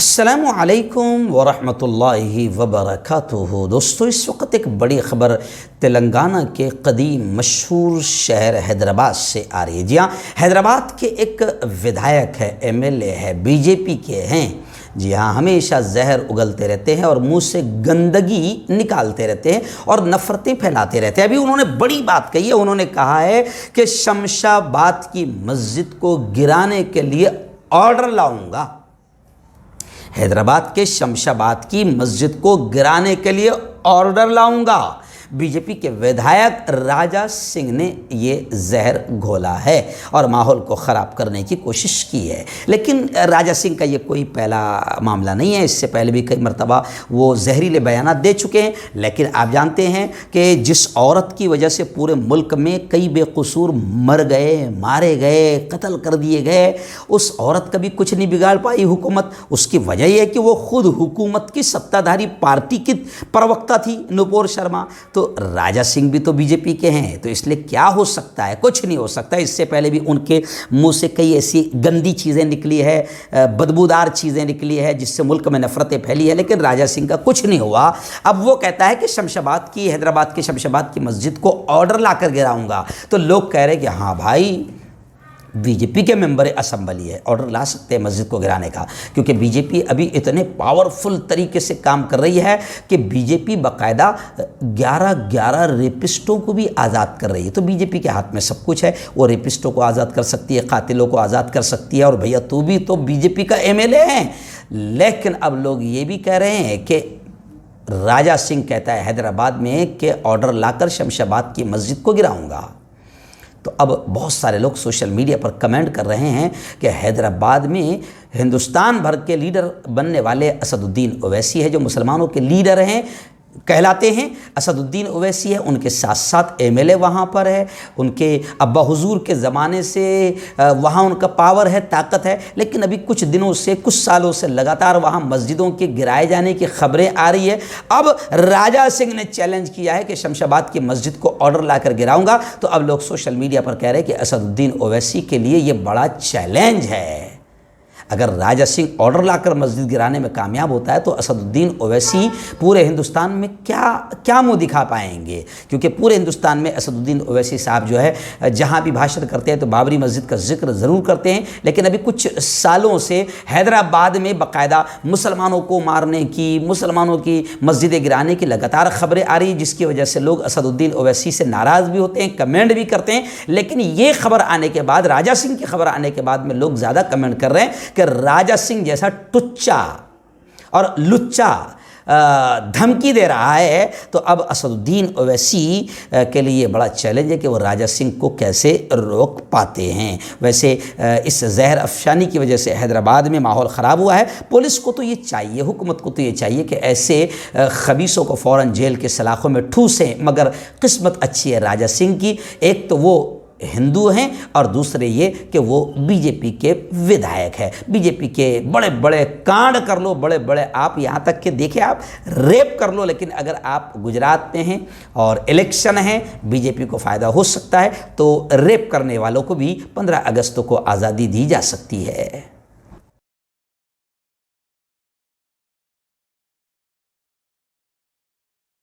अस्सलामु अलैकुम वरहमतुल्लाहि वबरकातुहू। दोस्तों, इस वक्त एक बड़ी ख़बर तेलंगाना के कदीम मशहूर शहर हैदराबाद से आ रही है। जी हाँ, हैदराबाद के एक विधायक है, एमएलए है, बीजेपी के हैं। जी हाँ, हमेशा जहर उगलते रहते हैं और मुंह से गंदगी निकालते रहते हैं और नफ़रतें फैलाते रहते हैं। अभी उन्होंने बड़ी बात कही है। उन्होंने कहा है कि शमशाबाद की मस्जिद को गिराने के लिए ऑर्डर लाऊंगा। हैदराबाद के शमशाबाद की मस्जिद को गिराने के लिए ऑर्डर लाऊंगा। बीजेपी के विधायक राजा सिंह ने ये जहर घोला है और माहौल को ख़राब करने की कोशिश की है। लेकिन राजा सिंह का ये कोई पहला मामला नहीं है। इससे पहले भी कई मरतबा वो जहरीले बयानात दे चुके हैं। लेकिन आप जानते हैं कि जिस औरत की वजह से पूरे मुल्क में कई बेकसूर मर गए, मारे गए, कत्ल कर दिए गए, उस औरत का भी कुछ नहीं बिगाड़ पाई हुकूमत। उसकी वजह यह है कि वो खुद हुकूमत की सत्ताधारी पार्टी की प्रवक्ता थी, नुपुर शर्मा। तो राजा सिंह भी तो बीजेपी के हैं, तो इसलिए क्या हो सकता है? कुछ नहीं हो सकता। इससे पहले भी उनके मुंह से कई ऐसी गंदी चीज़ें निकली है, बदबूदार चीज़ें निकली है, जिससे मुल्क में नफरतें फैली है। लेकिन राजा सिंह का कुछ नहीं हुआ। अब वो कहता है कि हैदराबाद की शमशाबाद की मस्जिद को ऑर्डर लाकर गिराऊंगा। तो लोग कह रहे हैं कि हाँ भाई, बीजेपी के मेंबर असम्बली है, ऑर्डर ला सकते हैं मस्जिद को गिराने का, क्योंकि बीजेपी अभी इतने पावरफुल तरीके से काम कर रही है कि बीजेपी बाकायदा 11 रेपिस्टों को भी आज़ाद कर रही है। तो बीजेपी के हाथ में सब कुछ है। वो रेपिस्टों को आज़ाद कर सकती है, कातिलों को आज़ाद कर सकती है। और भैया, तू भी तो बीजेपी का एमएलए है। लेकिन अब लोग ये भी कह रहे हैं कि राजा सिंह कहता है हैदराबाद में कि ऑर्डर लाकर शमशाबाद की मस्जिद को गिराऊंगा। तो अब बहुत सारे लोग सोशल मीडिया पर कमेंट कर रहे हैं कि हैदराबाद में हिंदुस्तान भर के लीडर बनने वाले असदुद्दीन ओवैसी है, जो मुसलमानों के लीडर हैं कहलाते हैं। असदुद्दीन ओवैसी है, उनके साथ साथ एमएलए वहाँ पर है। उनके अब्बा हुजूर के ज़माने से वहाँ उनका पावर है, ताकत है। लेकिन अभी कुछ दिनों से, कुछ सालों से लगातार वहाँ मस्जिदों के गिराए जाने की खबरें आ रही है। अब राजा सिंह ने चैलेंज किया है कि शमशाबाद की मस्जिद को ऑर्डर लाकर गिराऊंगा। तो अब लोग सोशल मीडिया पर कह रहे हैं कि असदुद्दीन ओवैसी के लिए ये बड़ा चैलेंज है। अगर राजा सिंह ऑर्डर लाकर मस्जिद गिराने में कामयाब होता है तो असदुद्दीन ओवैसी पूरे हिंदुस्तान में क्या मुंह दिखा पाएंगे? क्योंकि पूरे हिंदुस्तान में असदुद्दीन ओवैसी साहब जो है, जहां भी भाषण करते हैं तो बाबरी मस्जिद का जिक्र ज़रूर करते हैं। लेकिन अभी कुछ सालों से हैदराबाद में बाकायदा मुसलमानों को मारने की, मुसलमानों की मस्जिदें गिराने की लगातार खबरें आ रही हैं, जिसकी वजह से लोग असदुद्दीन ओवैसी से नाराज़ भी होते हैं, कमेंट भी करते हैं। लेकिन ये खबर आने के बाद, राजा सिंह की खबर आने के बाद में लोग ज़्यादा कमेंट कर रहे हैं कि राजा सिंह जैसा टुच्चा और लुच्चा धमकी दे रहा है। तो अब असदुद्दीन ओवैसी के लिए बड़ा चैलेंज है कि वो राजा सिंह को कैसे रोक पाते हैं। वैसे इस जहर अफशानी की वजह से हैदराबाद में माहौल ख़राब हुआ है। पुलिस को तो ये चाहिए, हुकूमत को तो ये चाहिए कि ऐसे खबीसों को फ़ौरन जेल के सलाखों में ठूसें। मगर किस्मत अच्छी है राजा सिंह की, एक तो वो हिंदू हैं और दूसरे ये कि वो बीजेपी के विधायक है। बीजेपी के बड़े बड़े कांड कर लो, बड़े बड़े, आप यहाँ तक कि देखिए, आप रेप कर लो, लेकिन अगर आप गुजरात में हैं और इलेक्शन है, बीजेपी को फ़ायदा हो सकता है, तो रेप करने वालों को भी 15 अगस्त को आज़ादी दी जा सकती है।